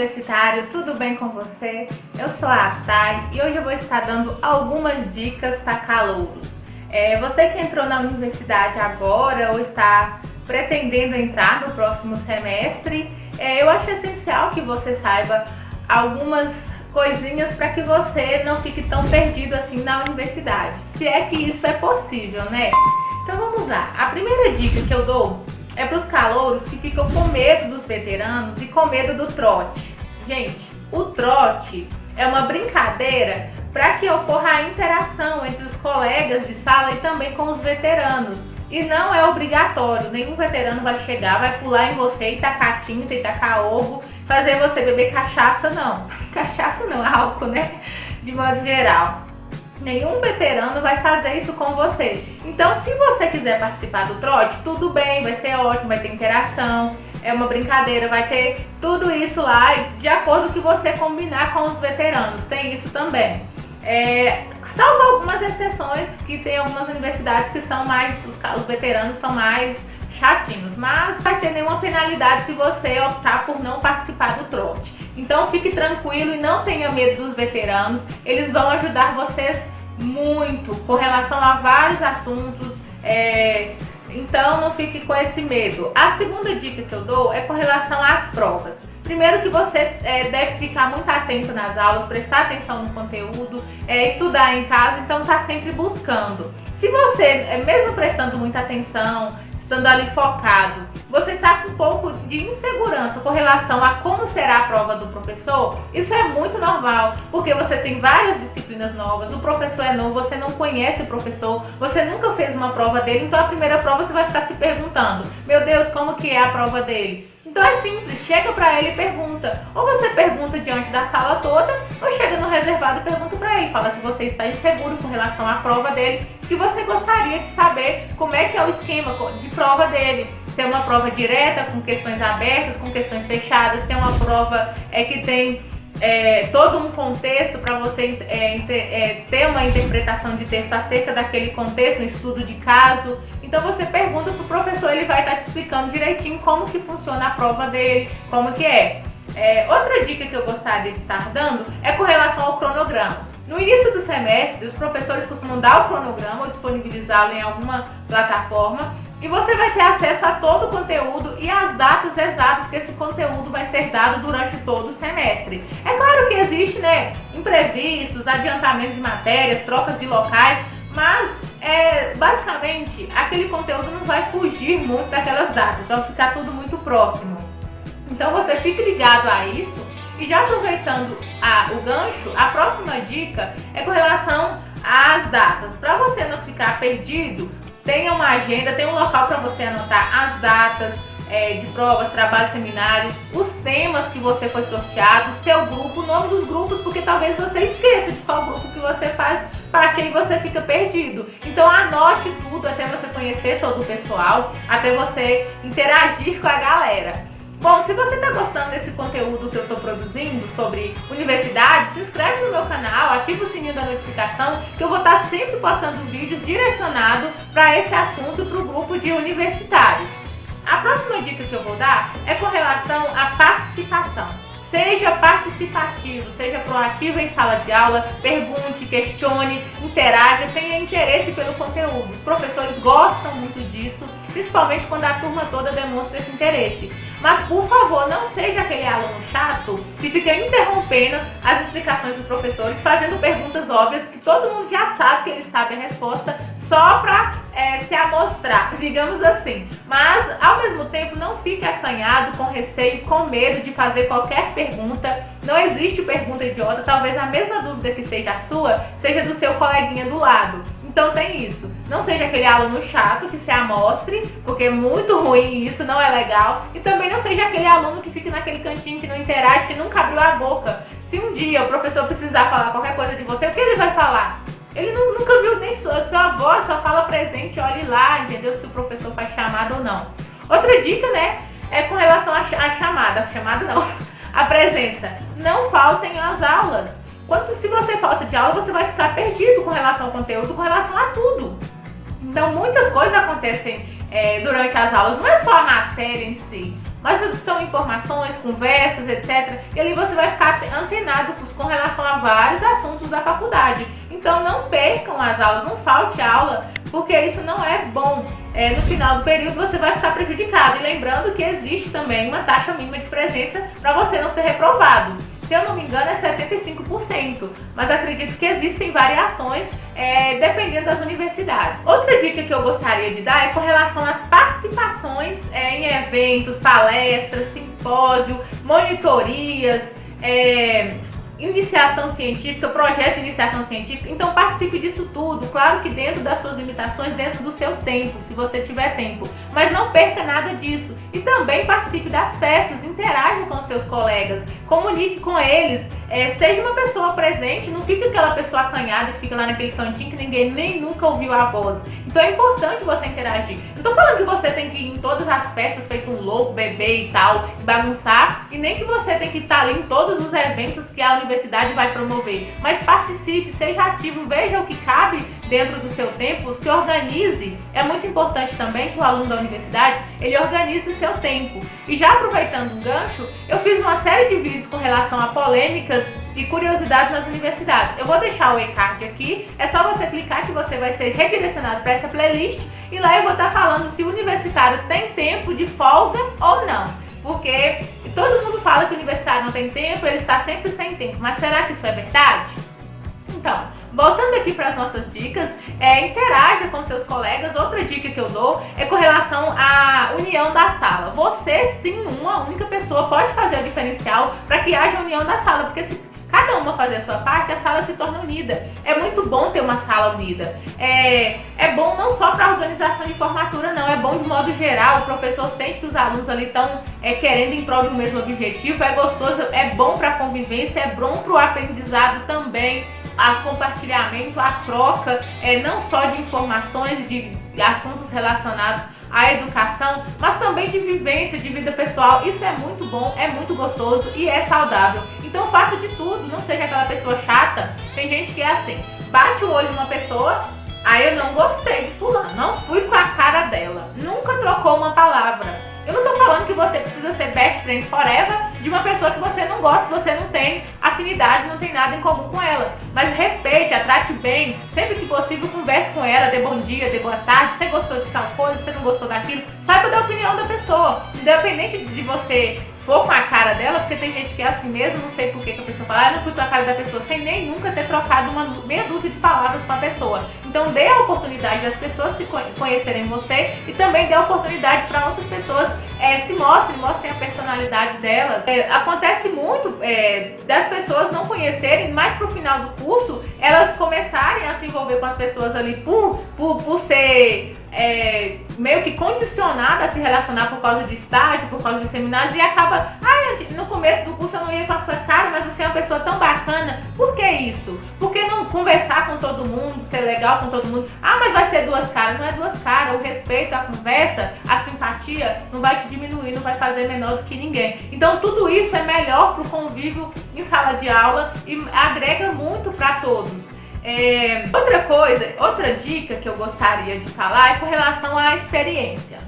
universitário, tudo bem com você? Eu sou a Thay e hoje eu vou estar dando algumas dicas para calouros. Você que entrou na universidade agora ou está pretendendo entrar no próximo semestre, eu acho essencial que você saiba algumas coisinhas para que você não fique tão perdido assim na universidade, se é que isso é possível, né? Então vamos lá. A primeira dica que eu dou é para os calouros que ficam com medo dos veteranos e com medo do trote. Gente, o trote é uma brincadeira para que ocorra a interação entre os colegas de sala e também com os veteranos. E não é obrigatório, nenhum veterano vai chegar, vai pular em você e tacar tinta e tacar ovo, fazer você beber cachaça, não. Cachaça não, álcool, né? De modo geral. Nenhum veterano vai fazer isso com você. Então, se você quiser participar do trote, tudo bem, vai ser ótimo, vai ter interação, é uma brincadeira, vai ter tudo isso lá de acordo com o que você combinar com os veteranos. Tem isso também. Salvo algumas exceções, que tem algumas universidades que são mais, os veteranos são mais chatinhos, mas não vai ter nenhuma penalidade se você optar por não participar do trote. Então fique tranquilo e não tenha medo dos veteranos, eles vão ajudar vocês muito com relação a vários assuntos, então não fique com esse medo. A segunda dica que eu dou é com relação às provas. Primeiro que você deve ficar muito atento nas aulas, prestar atenção no conteúdo, estudar em casa, então tá sempre buscando. Se você, mesmo prestando muita atenção, estando ali focado, você está com um pouco de insegurança com relação a como será a prova do professor, isso é muito normal, porque você tem várias disciplinas novas, o professor é novo, você não conhece o professor, você nunca fez uma prova dele, então a primeira prova você vai ficar se perguntando, meu Deus, como que é a prova dele? Então é simples, chega pra ele e pergunta. Ou você pergunta diante da sala toda, ou chega no reservado e pergunta pra ele. Fala que você está inseguro com relação à prova dele, que você gostaria de saber como é que é o esquema de prova dele. Se é uma prova direta, com questões abertas, com questões fechadas, se é uma prova que tem todo um contexto para você ter uma interpretação de texto acerca daquele contexto, um estudo de caso. Então você pergunta para o professor, ele vai estar te explicando direitinho como que funciona a prova dele, como que é. Outra dica que eu gostaria de estar dando é com relação ao cronograma. No início do semestre, os professores costumam dar o cronograma ou disponibilizá-lo em alguma plataforma e você vai ter acesso a todo o conteúdo e às datas exatas que esse conteúdo vai ser dado durante todo o semestre. É claro que existe, imprevistos, adiantamentos de matérias, trocas de locais, mas basicamente aquele conteúdo não vai fugir muito daquelas datas, vai ficar tudo muito próximo. Então você fique ligado a isso. E já aproveitando o gancho, a próxima dica é com relação às datas. Para você não ficar perdido, tenha uma agenda, tenha um local para você anotar as datas de provas, trabalhos, seminários, os temas que você foi sorteado, seu grupo, o nome dos grupos, porque talvez você esqueça de qual grupo que você faz parte e você fica perdido. Então anote tudo até você conhecer todo o pessoal, até você interagir com a galera. Bom, se você está gostando desse conteúdo que eu estou produzindo sobre universidade, se inscreve no meu canal, ativa o sininho da notificação, que eu vou estar sempre postando vídeos direcionados para esse assunto e para o grupo de universitários. A próxima dica que eu vou dar é com relação à participação. Seja participativo, seja proativo em sala de aula, pergunte, questione, interaja, tenha interesse pelo conteúdo. Os professores gostam muito disso, principalmente quando a turma toda demonstra esse interesse. Mas, por favor, não seja aquele aluno chato que fica interrompendo as explicações dos professores, fazendo perguntas óbvias que todo mundo já sabe que ele sabe a resposta, só para se amostrar, digamos assim. Mas, ao mesmo tempo, não fique acanhado, com receio, com medo de fazer qualquer pergunta. Não existe pergunta idiota, talvez a mesma dúvida que seja a sua, seja do seu coleguinha do lado. Então tem isso, não seja aquele aluno chato que se amostre, porque é muito ruim isso, não é legal. E também não seja aquele aluno que fica naquele cantinho, que não interage, que nunca abriu a boca. Se um dia o professor precisar falar qualquer coisa de você, o que ele vai falar? Ele nunca viu nem sua voz, só fala presente, olhe lá, entendeu? Se o professor faz chamada ou não. Outra dica, é com relação à chamada não, a presença. Não faltem às aulas. Se você falta de aula, você vai ficar perdido com relação ao conteúdo, com relação a tudo. Então, muitas coisas acontecem durante as aulas, não é só a matéria em si, mas são informações, conversas, etc. E ali você vai ficar antenado com relação a vários assuntos da faculdade. Então não percam as aulas, não falte aula, porque isso não é bom. No final do período você vai ficar prejudicado. E lembrando que existe também uma taxa mínima de presença para você não ser reprovado. Se eu não me engano é 75%, mas acredito que existem variações dependendo das universidades. Outra dica que eu gostaria de dar é com relação às participações em eventos, palestras, simpósio, monitorias, iniciação científica, projeto de iniciação científica. Então participe disso tudo, claro que dentro das suas limitações, dentro do seu tempo, se você tiver tempo, mas não perca nada disso. E também participe das festas, interaja com seus colegas, comunique com eles, seja uma pessoa presente, não fique aquela pessoa acanhada que fica lá naquele cantinho que ninguém nem nunca ouviu a voz. Então é importante você interagir. Não tô falando que você tem que ir em todas as festas feito um louco, beber e tal, e bagunçar, e nem que você tem que estar ali em todos os eventos que a universidade vai promover, mas participe, seja ativo, veja o que cabe dentro do seu tempo, se organize. É muito importante também que o aluno da universidade, ele organize o seu tempo. E já aproveitando um gancho, eu fiz uma série de vídeos com relação a polêmicas e curiosidades nas universidades. Eu vou deixar o e-card aqui, é só você clicar que você vai ser redirecionado para essa playlist, e lá eu vou estar falando se o universitário tem tempo de folga ou não. Porque todo mundo fala que o universitário não tem tempo, ele está sempre sem tempo, mas será que isso é verdade? Então, voltando aqui para as nossas dicas, interaja com seus colegas. Outra dica que eu dou é com relação à união da sala. Você, sim, uma única pessoa pode fazer o diferencial para que haja união da sala, porque se cada uma fazer a sua parte, a sala se torna unida. É muito bom ter uma sala unida. É bom não só para a organização de formatura, não. É bom de modo geral. O professor sente que os alunos ali estão querendo em prol do mesmo objetivo. É gostoso, é bom para a convivência, é bom para o aprendizado também. A compartilhamento, a troca, não só de informações, de assuntos relacionados à educação, mas também de vivência, de vida pessoal. Isso é muito bom, é muito gostoso e é saudável. Então faça de tudo, não seja aquela pessoa chata. Tem gente que é assim, bate o olho numa pessoa, aí eu não gostei de fulano, não fui com a cara dela, nunca trocou uma palavra. Eu não tô falando que você precisa ser best friend forever de uma pessoa que você não gosta, que você não tem afinidade, não tem nada em comum com ela. Mas respeite, a trate bem, sempre que possível converse com ela, dê bom dia, dê boa tarde, você gostou de tal coisa, você não gostou daquilo, saiba da opinião da pessoa, independente de você for com a cara dela, porque tem gente que é assim mesmo, não sei por que a pessoa fala, eu não fui com a cara da pessoa, sem nem nunca ter trocado uma meia dúzia de palavras com a pessoa. Então dê a oportunidade das pessoas se conhecerem você e também dê a oportunidade para outras pessoas se mostrem a personalidade delas. Acontece muito das pessoas não conhecerem, mas pro final do curso elas começarem a se envolver com as pessoas ali por ser meio que condicionada a se relacionar por causa de estágio, por causa de seminários, e acaba, no começo do curso eu não ia com a sua cara, mas você é uma pessoa tão bacana. Por que isso? Por que não conversar com todo mundo, ser legal com todo mundo? Mas vai ser duas caras. Não é duas caras. O respeito, a conversa, a simpatia não vai te diminuir, não vai fazer menor do que ninguém. Então tudo isso é melhor pro convívio em sala de aula e agrega muito para todos. Outra dica que eu gostaria de falar é com relação à experiência.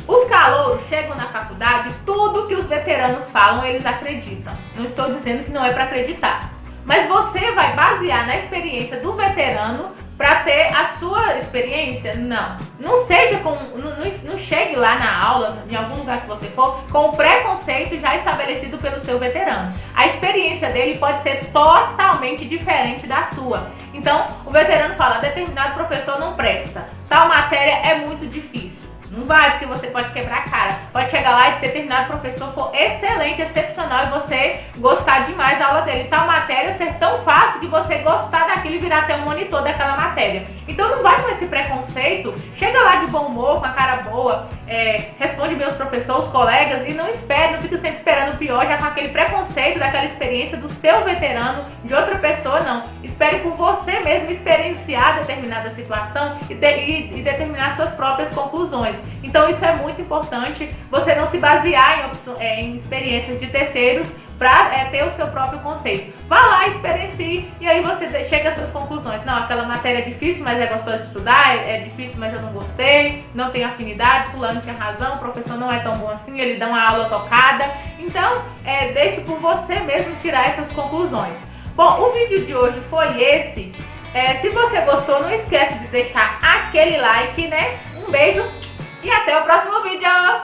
Os calouros chegam na faculdade, tudo que os veteranos falam, eles acreditam. Não estou dizendo que não é para acreditar, mas você vai basear na experiência do veterano para ter a sua experiência? Não chegue lá na aula, em algum lugar que você for, com o preconceito já estabelecido pelo seu veterano. A experiência dele pode ser totalmente diferente da sua. Então, o veterano fala, determinado professor não presta, tal matéria é muito difícil. Não vai, porque você pode quebrar a cara. Pode chegar lá e determinado professor for excelente, excepcional, e você gostar demais da aula dele. Tal matéria ser tão fácil que você gostar daquilo e virar até um monitor daquela matéria. Então não vai com esse preconceito. Chega lá de bom humor, com a cara boa, responde bem os professores, os colegas, e não fica sempre esperando o pior, já com aquele preconceito daquela experiência do seu veterano, de outra pessoa, não. Espere por você mesmo experienciar determinada situação e determinar suas próprias conclusões. Então isso é muito importante, você não se basear em experiências de terceiros para ter o seu próprio conceito. Vá lá, experiencie e aí você chega às suas conclusões. Não, aquela matéria é difícil, mas é gostoso de estudar, é difícil, mas eu não gostei, não tenho afinidade, fulano tinha razão, o professor não é tão bom assim, ele dá uma aula tocada. Então, deixe por você mesmo tirar essas conclusões. Bom, o vídeo de hoje foi esse. Se você gostou, não esquece de deixar aquele like, né? Um beijo e até o próximo vídeo!